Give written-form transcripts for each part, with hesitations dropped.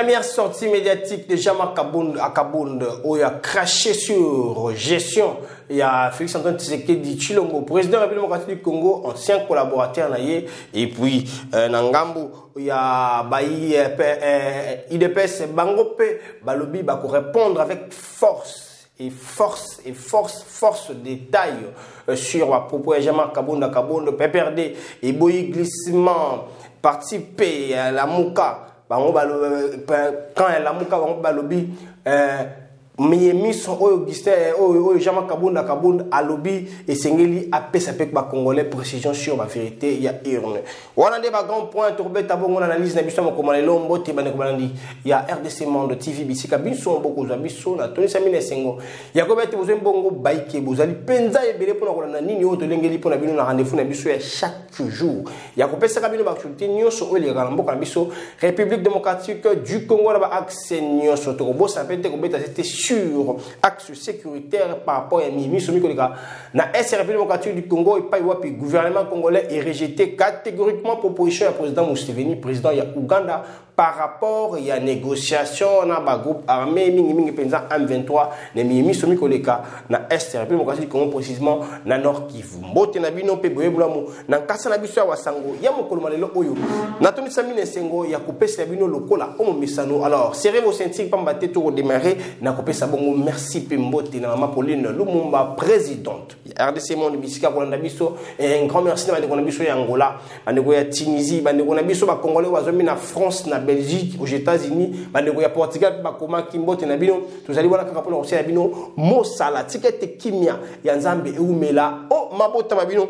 Première sortie médiatique de Jean-Marc Akabound, où il a craché sur gestion. Il y a Félix Antoine Tshisekedi Tshilombo, président de la République démocratique du Congo, ancien collaborateur naïe. Et puis, Nangambo, il y a IDPS Bangope, Balobi, pour répondre avec force de taille sur la propos de Jean-Marc Akabound, PPRD, et Boyi glissement, participer à la Mouka. Quand la Mouka va lobby, Miami sont Augustin, Jean-Marc Akabound à lobby et Sengeli a PSAPEC congolais précision sur la vérité. Il y a urne. On a des grand point, Tourbet Tabon, analyse Nabisson, comment les lombos, il y a RDC Monde, TV, Bissika, Bisson, beaucoup d'Abisson, Tony Samine Sengo. Il y a combien de besoin bongo, Baïke, Bouzali, Penza et Belé pour la Nini, de l'Engeli pour la Bino, rendez-vous Nabisson chaque jour. Il y a combien de Sabino Bakchouti, Nyon, sur les Rambo, Nabisson, République démocratique du Congo, là-bas, Axe, Nyon, sur Torobo, ça peut être combien de sur axe sécuritaire par rapport à Mimi Somikolika. Na République démocratique du Congo et pas le gouvernement congolais est rejeté catégoriquement proposition du président Museveni, président ya Ouganda, par rapport à la négociation dans le groupe armé Mingi Penza M23 na Mimi Somikolika na République démocratique du Congo précisément na Nord Kivu. Mbote na bino pe boyebulamu na kasa na biso ya wasango ya mokolo malelo oyo. Na Tony Samine Sengo ya kopesa bino lokola omo misano. Alors, serrez vos ceintures pambate to redémarrer na kopesa bongo merci pe mbote na Mama Pauline Lumumba présidente. RDC Monde Bisika Kolanda biso et un grand merci na bande biso ya Angola, bande ya Tunisie, bande biso ba Congolais wazomi na France na Belgique, aux États-Unis, bande ya Portugal ba koma kimbote na bino. Tozali wana kaka pona aussi na bino mosala tikete kimia ya Nzambe eumela o mabota babino.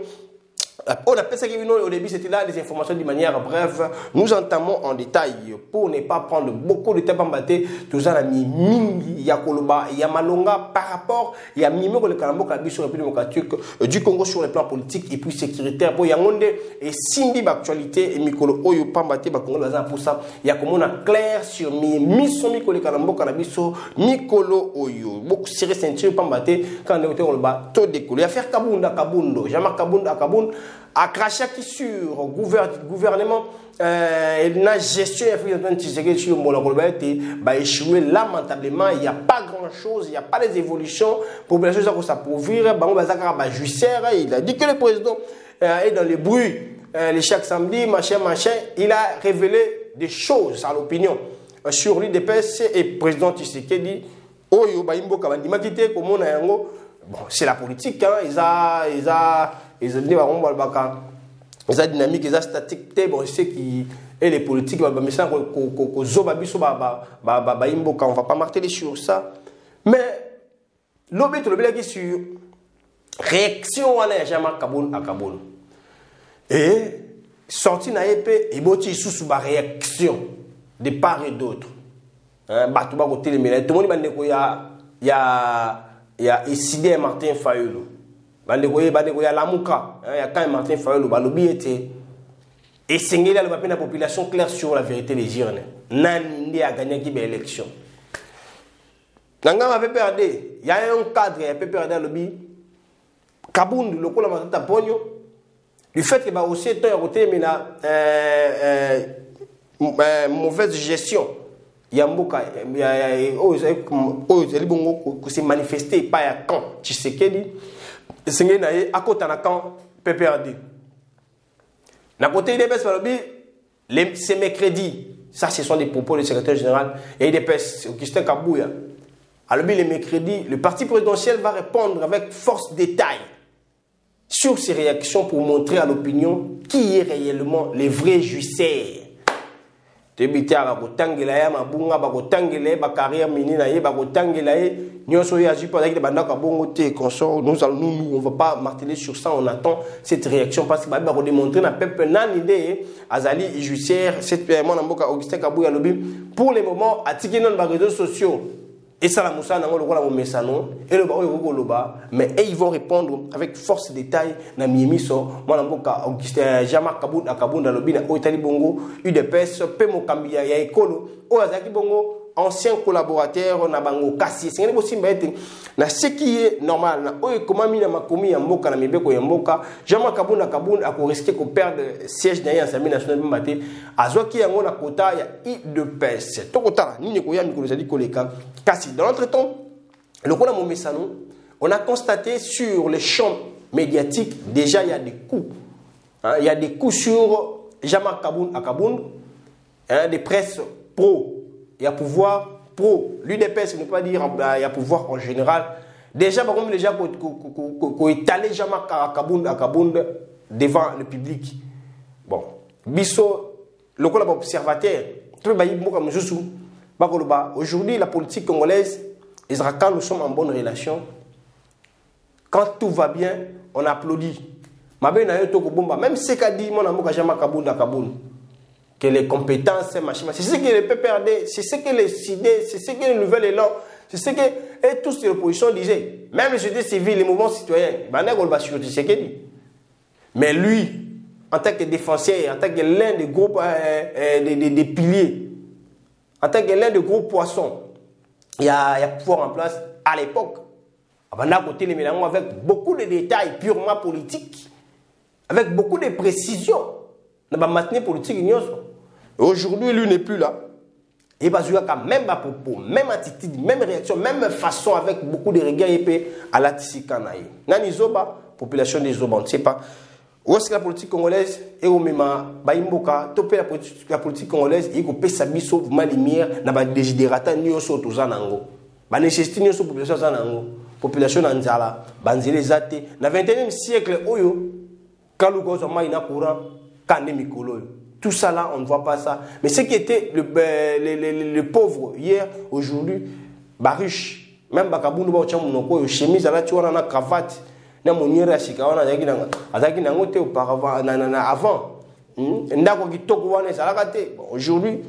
On appelle ça au début, c'était là des informations de manière brève. Nous entamons en détail pour ne pas prendre beaucoup de temps à battre. Tout ça, il y a Koloba, il y a Malonga par rapport, il y a Mimo le Kalambo Kabi sur la République démocratique du Congo sur le plan politique et puis sécuritaire. Pour Yangonde et Simbi d'actualité et Mikolo Oyo Pambate Bakongo Lazan pour ça. Il y a comme on a clair sur Miso Mikolo Kalambo Kanabiso Mikolo Oyo. Beaucoup serré ceinture Pambate quand on est au bas, tout découlé. Il y a faire Kabunda Kabundo, Jean-Marc Akabound a craché sur le gouvernement la gestion a échoué lamentablement. Il n'y a pas grand chose, il n'y a pas des évolutions pour les choses à s'appauvrir. Il a dit que le président est dans les bruits chaque samedi, machin, il a révélé des choses à l'opinion sur l'IDPS et le président Tshisekedi. Bon, c'est la politique, hein. Ils ont dynamique, ils ont statique, bon, c'est qui et les politiques, on ne va pas marteler sur ça. Mais l'objet sur réaction à la Jean-Marc Akabound. Et sorti na épée, et boti sous la réaction de part et d'autre. Tout le monde il y a Isidé Martin Fayulu. Il y a Lamouka, il y a quand Martin Fayulu, Balobi était. Et c'est la population claire sur la vérité des urnes. Nani a gagné l'élection. Nangama PPRD, il y a un cadre, il y a PPRD lobby. Kabound, le col à Pogno. Du fait qu'il y a aussi un côté, mais la mauvaise gestion. Il y a qui s'est manifesté par un camp Tshisekedi. C'est à côté d'un camp PPRD. D'un côté des PES, c'est mercredi. Ça, ce sont des propos du secrétaire général. Et des PES, Augustin Kabouya. Alors, les mercredis, le parti présidentiel va répondre avec force détail sur ses réactions pour montrer à l'opinion qui est réellement les vrais jouisseurs. Tebita bakotangela ya mabunga bakotangela ba carrière menina ye bakotangela ye nyoso ya jipa avec bandaka bongo te consort nous on va pas marteler sur ça, on attend cette réaction parce que ba démontrer na peuple nan idée azali judiciaire cette mon mboka Augustin Kabouya lobi pour le moment atiki non ba réseaux sociaux et ça la moussa nango lokola mo mesano et le ba oyo loba mais ils vont répondre avec force détail na miemiso mon mboka Augustin Jean-Marc Akabound lobi na Otali bongo UDPS pe mo kambia ya ekolo o azaki bongo anciens collaborateurs na bango kasi c'est possible na ce qui est normal na oyo comment mina makomi ya mboka na mibeko ya mboka Jean-Marc Kabunda a risqué ko perdre siège na l'Assemblée nationale mbate azoki yango na kota ya IDPS to kota nini ko ya mikolo zali koleka kasi dans notre temps le kola momesano on a constaté sur les champs médiatiques déjà il y a des coups hein, il y a des coups sur Jean-Marc Kabunda des presses pro. Il y a pouvoir pro. L'UDPS, ne peut pas dire il y a pouvoir en général. Déjà, par exemple, les gens qui ont étalé Jean-Marc Kabunda devant le public. Bon. Bisso, le observateur. Aujourd'hui, la politique congolaise, quand nous sommes en bonne relation, quand tout va bien, on applaudit. Même ce qu'a dit mon amour Jean-Marc Kabunda. Que les compétences, machin, c'est ce que le PPRD, c'est ce que les idées, c'est ce que le nouvel élan, c'est ce que et tous les oppositions disaient. Même les sociétés civiles, les mouvements citoyens, mais lui, en tant que défenseur, en tant que l'un des groupes des piliers, en tant que l'un des gros poissons, il y a pouvoir en place à l'époque. Avec beaucoup de détails purement politiques, avec beaucoup de précisions. Politique. Aujourd'hui, lui n'est plus là. Il va jouer à même propos, même attitude, même réaction, même façon avec beaucoup de regards à la Tissikanaï. Nani Zoba, population des Zoba, on ne sait pas. Où est-ce que la politique congolaise est au même Baïmboka, topé la politique congolaise, il faut payer sa biso, vous m'avez lumière, n'a pas de désidérata, ni au saut aux anango. Ba nécessité ni au saut population zanango. Population Nanzala, Banzele Zate. Dans le 21e siècle, Oyo, Kalougo Zoma ina courant, Kane Mikolo. Tout ça là, on ne voit pas ça. Mais ce qui était le pauvre hier, aujourd'hui, riche. Même Bakabundu Bauchamunoko, chemise à la tuana, na cravate, na moniere à Chikawana, Azaki Nangote auparavant, avant. Ndako Kitoko Wane Salakate. Aujourd'hui,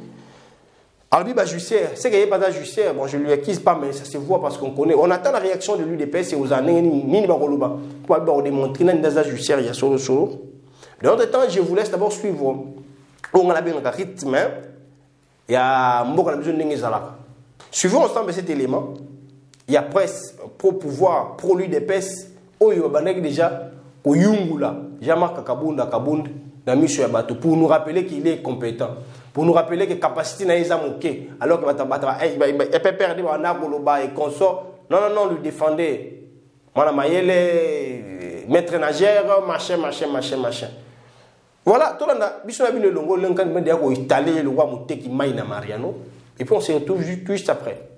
Albi Jussière, c'est qu'il n'y a pas d'Jussière. Bon, je ne lui accuse pas, mais ça se voit parce qu'on connaît. On attend la réaction de l'UDPS et aux années, ni Bakoluba. Pour démontrer, il y a des Jussière, il y a solo. Dans notre temps, je vous laisse d'abord suivre. On a bien un rythme, il y a besoin de suivons ensemble cet élément. Il y a presse pro-pouvoir, pro-l'UDPS, il y a déjà au Yungula, Jean-Marc Kabunda, pour nous rappeler qu'il est compétent, pour nous rappeler que capacité n'a pas manqué, alors que il peut perdre et consort. Non, lui défendez. Maître nageur, machin. Voilà, tout le monde et puis on se retrouve juste après.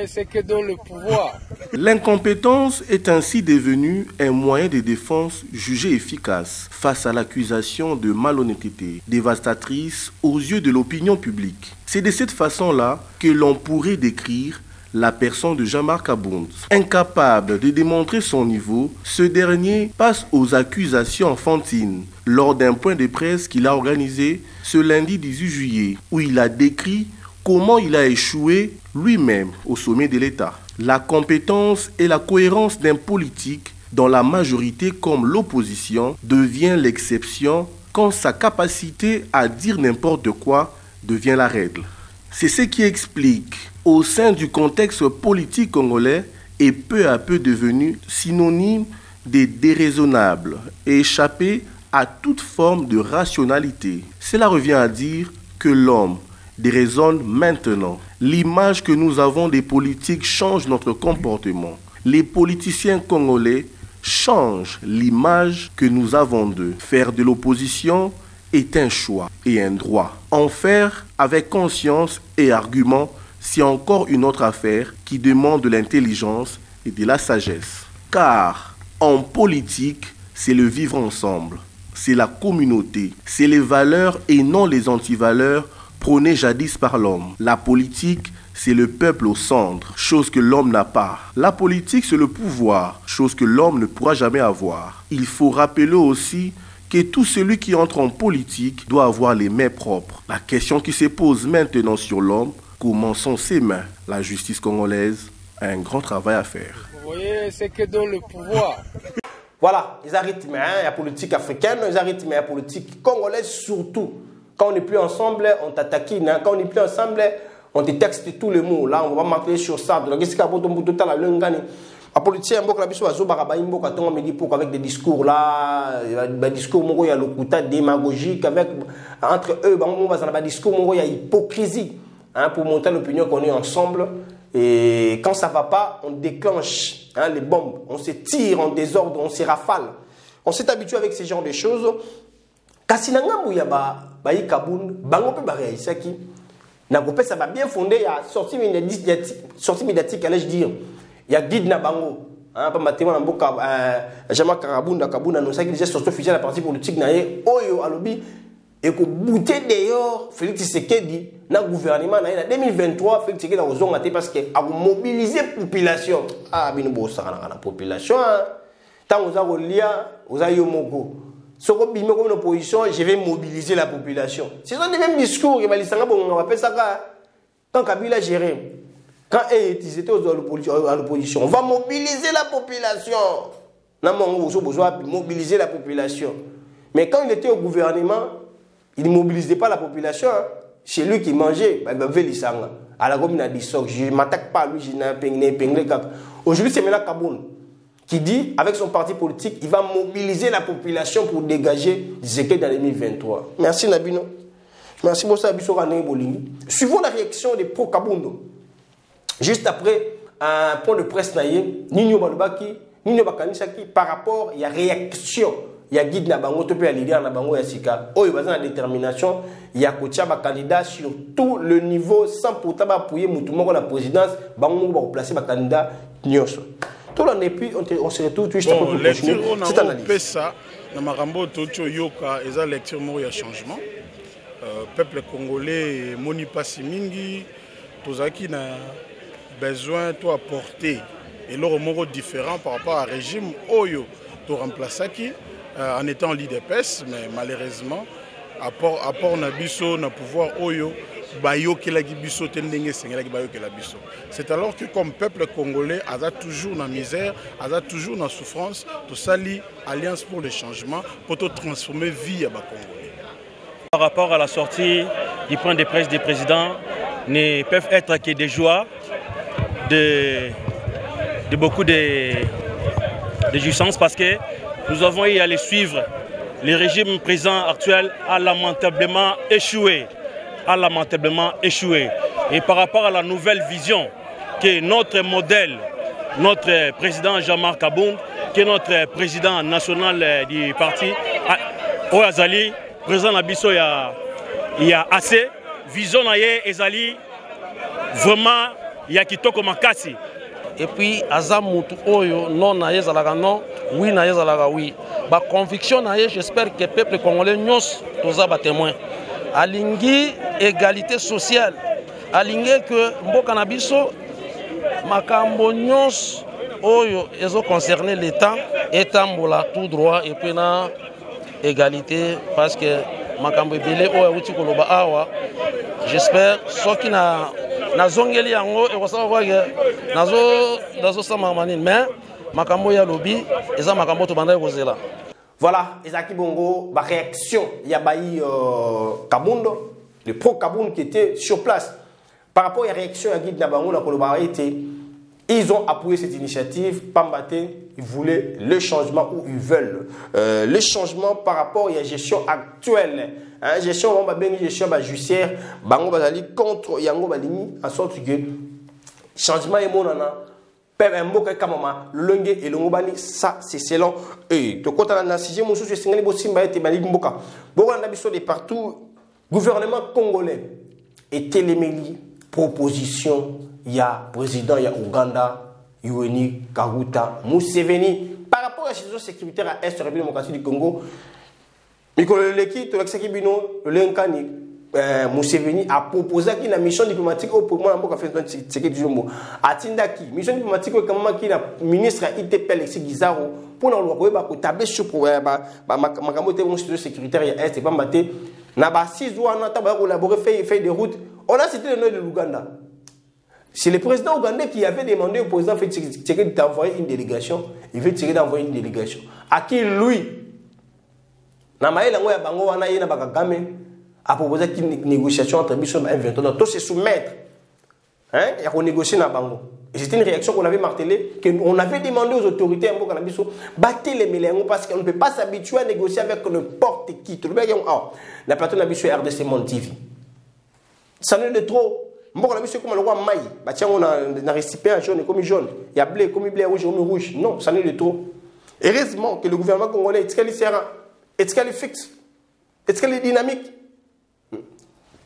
C'est que dans le pouvoir. L'incompétence est ainsi devenue un moyen de défense jugé efficace face à l'accusation de malhonnêteté dévastatrice aux yeux de l'opinion publique. C'est de cette façon-là que l'on pourrait décrire la personne de Jean-Marc Kabunda. Incapable de démontrer son niveau, ce dernier passe aux accusations enfantines lors d'un point de presse qu'il a organisé ce lundi 18 juillet, où il a décrit comment il a échoué lui-même au sommet de l'État. La compétence et la cohérence d'un politique dans la majorité comme l'opposition devient l'exception quand sa capacité à dire n'importe quoi devient la règle. C'est ce qui explique, au sein du contexte politique congolais, est peu à peu devenu synonyme de déraisonnable et échappé à toute forme de rationalité. Cela revient à dire que l'homme déraisonne maintenant. L'image que nous avons des politiques change notre comportement. Les politiciens congolais changent l'image que nous avons d'eux. Faire de l'opposition est un choix et un droit. En faire avec conscience et argument, c'est encore une autre affaire qui demande de l'intelligence et de la sagesse. Car en politique, c'est le vivre ensemble, c'est la communauté, c'est les valeurs et non les antivaleurs prônées jadis par l'homme. La politique, c'est le peuple au centre, chose que l'homme n'a pas. La politique, c'est le pouvoir, chose que l'homme ne pourra jamais avoir. Il faut rappeler aussi que tout celui qui entre en politique doit avoir les mains propres. La question qui se pose maintenant sur l'homme, comment sont ses mains? La justice congolaise a un grand travail à faire. Vous voyez, c'est que dans le pouvoir. Voilà, les rythmes, la politique africaine, les rythmes, la politique congolaise surtout. Quand on n'est plus ensemble, on t'attaque. Quand on n'est plus ensemble, on te texte tous les mots. Là, on va marquer sur ça. Donc, qu'est-ce qu'il y a pour tout à l'heure? Les politiciens, avec des discours là, des discours, il y a le côté démagogique, avec, entre eux, il y a des discours, il y a hypocrisie, hein, pour monter l'opinion qu'on est ensemble. Et quand ça ne va pas, on déclenche, hein, les bombes, on se tire en désordre, on se rafale. On s'est habitué avec ce genre de choses. Kasinanga Mouyaba, Bayi Kaboun, Bango Pe Baré Isaki, Nagopé, ça va bien fondé, il y a sortie médiatique, allais-je dire. Il y a guide na bango, hein, pas matéma na mboka, Jama Karabunda Kabunda, nous savons que les gestes officiels de la partie politique naie, Oyo Alobi, et que bouté d'ailleurs, Félix Tshisekedi, na gouvernement naie, en 2023, Félix Tshisekedi a osé mater parce que a mobilisé la population. Ah, bien beau ça la population, tant vous avez lié, vous avez yomoko. Si vous avez une opposition, je vais mobiliser la population. C'est le même discours que on appelle ça quand Kabila géré. Quand ils étaient à l'opposition, on va mobiliser la population. On va mobiliser la population. Mais quand il était au gouvernement, il ne mobilisait pas la population. C'est lui qui mangeait. À la commune, il a dit ça. Je ne m'attaque pas à lui, je n'ai pas. Aujourd'hui, c'est maintenant Kaboun qui dit, avec son parti politique, il va mobiliser la population pour dégager Tshisekedi dans 2023. Merci Nabino. Merci Bossa Bisso Rané Bolini. Suivons la réaction des pro-Kabundo. Juste après un point de presse naïe, Nino Balubaki, Nino Bakanisaki, par rapport, il y a réaction. Il y a guide Nabango, tu peux aller leader Nabango Yassika. Oh, il y a la détermination. Il y a Kotiaba candidat sur tout le niveau, sans pourtant appuyer Moutoumoko la présidence. Bango va replacer le candidat Nyoso. Tout le et puis on se retrouve juste après pour continuer cette analyse. Ça, dans Marambo, Tocho Yoka, et ça, lecture, il y a changement. Peuple congolais, Moni Passimingi, Tozaki n'a besoin de apporter et leur mot différent par rapport au régime Oyo to remplacer qui en étant l'IDPS, mais malheureusement apport Nabiso na pouvoir Oyo bayo que la Gibiso tendenge sengela ki bayo que la biso. C'est alors que comme peuple congolais a toujours dans misère, a toujours dans souffrance, tout ça li alliance pour le changement pour te transformer vie à Congolais. Par rapport à la sortie du point de presse des présidents ne peuvent être que des joies, de beaucoup de jouissance parce que nous avons eu à les suivre. Le régime présent actuel a lamentablement échoué. Et par rapport à la nouvelle vision que notre modèle, notre président Jean-Marc Kaboun, qui est notre président national du parti, Oyazali, président Nabiso, il y a assez. Vision naye ezali vraiment il y a kitoko makasi. Et puis azamutu oyo non naye zalaka non, oui naye zalaka oui. Ba conviction naye, j'espère que le peuple congolais nyos toza ba témoin. Alingi égalité sociale. Alingi que mboka na biso makambo nyos oyo ezo concerner l'État etambola tout droit et puis na égalité parce que makambo ebele oyo uti koloba awa. J'espère soki na zongeli yango et ça va nazo sama manine mais makambo ya lobi eza makambo to banda kozela. Voilà, Ezaki Bongo, ma réaction, il y a Bayi Kabundo, le pro-Kaboun qui était sur place. Par rapport à la réaction à Guide Nabango, la collaboration, ils ont appuyé cette initiative. Pambate, ils voulaient le changement ou ils veulent le changement par rapport à la gestion actuelle. Hein, gestion judiciaire, Bango Bazali contre Yango Balini, en sorte que changement est mon nana. Ça c'est selon eux. De côté de la sixième, je suis de partout. Gouvernement congolais et télémélie proposition. Il y a président, il y a Ouganda, Yoweri Kaguta Museveni. Par rapport à la situation sécuritaire à Est de la République démocratique du Congo, Mikolo Leki, Tolaksekibino, le Lenkani. Museveni a proposé une mission diplomatique au pour moi en fait Atindaki mission diplomatique comme qui la ministre ITP Alexis Guizaro pour nous tabler sur makambo de sécuritaire et est pas maté na ba 6 jours on a collaboré fait des routes. On a cité le nom de l'Ouganda. C'est le président ougandais qui avait demandé au président Tshisekedi d'envoyer une délégation. Il veut tirer d'envoyer une délégation à qui lui na maïla ngoya bango wana yena bakagame a proposé une négociation entre Bissau et M23. Donc, tout se soumettre hein, il y a négocier na bango. Et c'était une réaction qu'on avait martelée, qu'on avait demandé aux autorités en Bokanabiso, battez les mélanges parce qu'on ne peut pas s'habituer à négocier avec n'importe qui. Tout le monde la plateau Nabiso RDC Monde TV. Ça n'est de trop. Bokanabiso comme le roi Maï, bah tiens on a récipient jaune comme jaune, il y a blé comme blé rouge comme rouge. Non, ça n'est de trop. Heureusement que le gouvernement congolais est-ce qu'il est fixe, est-ce qu'il est dynamique.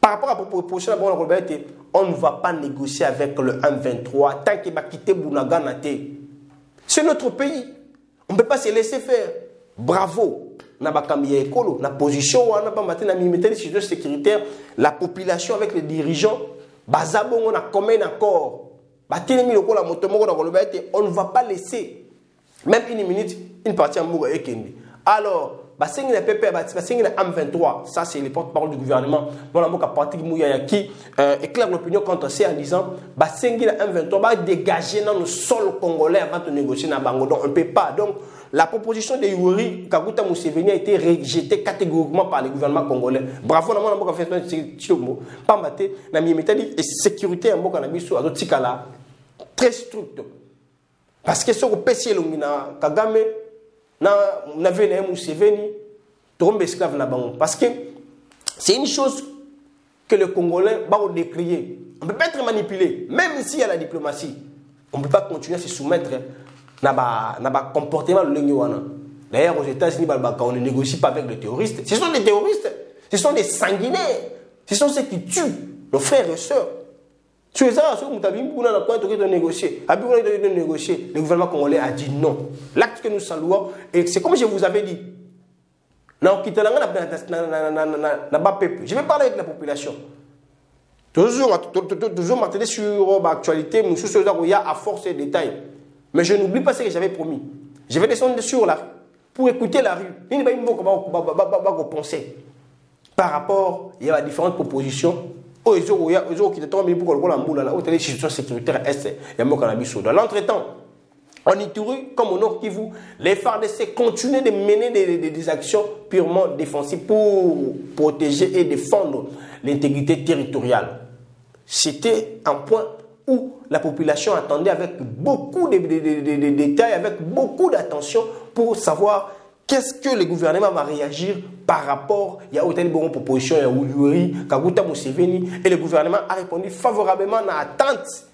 Par rapport à la proposition de la Roberté, on ne va pas négocier avec le M23 tant qu'il va quitter Bounagana. C'est notre pays. On ne peut pas se laisser faire. Bravo. Na position, sécuritaire, la population avec les dirigeants, on a commun accord. On ne va pas laisser, même une minute, une partie en Mouga Ekende. Alors, M23, ça c'est les porte-parole du gouvernement. Qui éclaire l'opinion contre ça en disant M23 va dégager dans le sol congolais avant de négocier dans Bango. Donc on ne peut pas. Donc la proposition de Yuri Kaguta Museveni a été rejetée catégoriquement par le gouvernement congolais. Bravo, on a fait pas maté, la méthode et sécurité en Boka Nabiso à d'autres cas très strict. Parce que sur le PC, Kagame na venu Museveni tombe esclave na bango parce que c'est une chose que le Congolais va décrier. On ne peut pas être manipulé même s'il y a la diplomatie. On ne peut pas continuer à se soumettre na comportement de l'Union. D'ailleurs aux États-Unis on ne négocie pas avec les terroristes. Ce sont des terroristes, ce sont des sanguinaires, ce sont ceux qui tuent nos frères et sœurs. Tu es là, de négocier. Le gouvernement congolais a dit non. L'acte que nous saluons, et c'est comme je vous avais dit. Je vais parler avec la population. Toujours marteler sur l'actualité, il y a à force de détails. Mais je n'oublie pas ce que j'avais promis. Je vais descendre sur la rue pour écouter la rue. Il n'y a pas penser par rapport à différentes propositions. Dans l'entretemps, en Ituri, comme au Nord Kivu, les FARDC continuent de mener des actions purement défensives pour protéger et défendre l'intégrité territoriale. C'était un point où la population attendait avec beaucoup de détails, avec beaucoup d'attention pour savoir qu'est-ce que le gouvernement va réagir par rapport à une bonne proposition à Yuri Kaguta Museveni et le gouvernement a répondu favorablement à l'attente.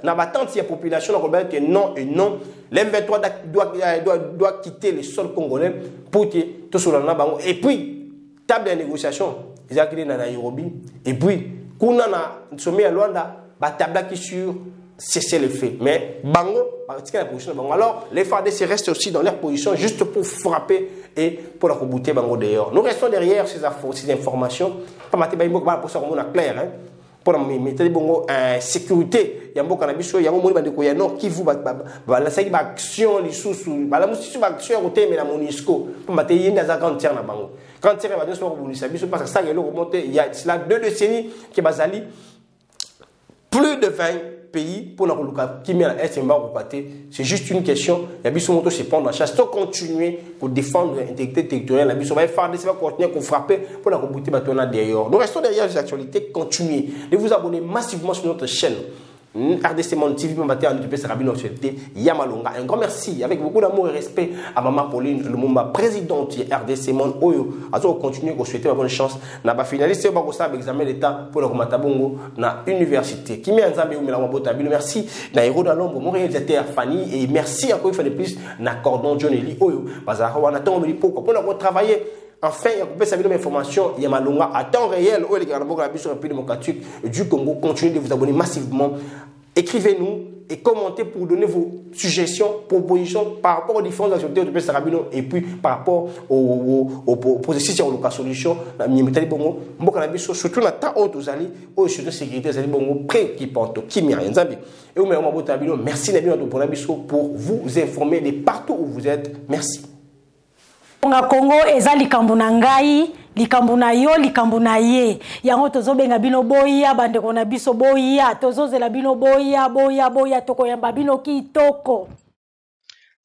L'attente de la population que non et non. L'M23 doit quitter le sol congolais pour que tout soit là. Et puis, table de négociation, ils ont créé dans Nairobi. Et puis, quand on a sommet à Luanda, table qui sur cesser le fait. Mais Bango, la position de Bango. Alors, les FARDC restent aussi dans leur position juste pour frapper et pour la rebouter Bango d'ailleurs. Nous restons derrière ces informations. Pas maté Bango pour ça comme on a clair hein. Pour la méthode Bango sécurité, il y a beaucoup cannabis, il y a beaucoup de Nord qui vous la série d'action les sous la musique action côté mais la Monisco pour maté il y a des garanties na Bango. Quand il va dire sur vous savez parce que ça il remonter il y a cela 2 décennies qui basali plus de 20 pays pour la qui met la c'est juste une question. Il y a bien sûr se prendre en charge. Si on continue pour défendre l'intégrité territoriale, il va continuer pour frapper pour la rebouter derrière. Nous restons derrière les actualités. Continuez de vous abonner massivement sur notre chaîne. RDC Monde TV, Yamalonga. Un grand merci avec beaucoup d'amour et respect à Maman Pauline Lumumba, présidente de RDC Monde. Oyo, alors continuer à souhaiter bonne chance. Na ba finaliste ba ko sa examen d'état pour le Matabongo na université. Kimi Nzambe ou Melamo Botabilo. Merci na héros dans l'ombre, mon réalisateur Fanny et merci encore une fois de plus na cordon John Eli Oyo. Bazara wana tombe pour travailler. Enfin, il y a coupé sa vidéo d'information, il y a Malonga à temps réel, où les grands sur le pays démocratique du Congo. Continuez de vous abonner massivement. Écrivez-nous et commentez pour donner vos suggestions, propositions par rapport aux différentes activités de P. Sarabino et puis par rapport aux propositions de la solution. Surtout dans ta haute aux alliés, aux sujets de sécurité, aux alliés préoccupantes, qui m'y a rien. Et vous, merci pour vous informer de partout où vous êtes. Merci. Congo eza likambo na ngai likambo na yo likambo na ye yango tozobenga bino boya bandeko na biso boya tozozela bino boya tokoyamba bino kitoko.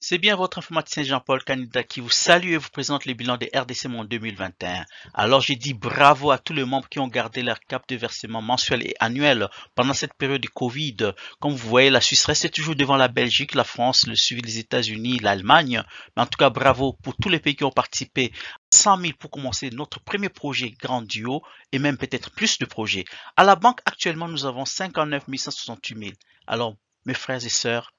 C'est bien votre informaticien Jean-Paul Canida qui vous salue et vous présente le bilan des RDC Monde 2021. Alors j'ai dit bravo à tous les membres qui ont gardé leur cap de versement mensuel et annuel pendant cette période de Covid. Comme vous voyez, la Suisse reste toujours devant la Belgique, la France, le suivi des États-Unis, l'Allemagne. Mais en tout cas, bravo pour tous les pays qui ont participé. 100 000 pour commencer notre premier projet Grand Duo et même peut-être plus de projets. À la banque, actuellement, nous avons 59 168 000. Alors, mes frères et sœurs,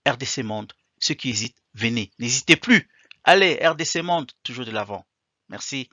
RDC Monde, ceux qui hésitent, venez, n'hésitez plus. Allez, RDC Monde, toujours de l'avant. Merci.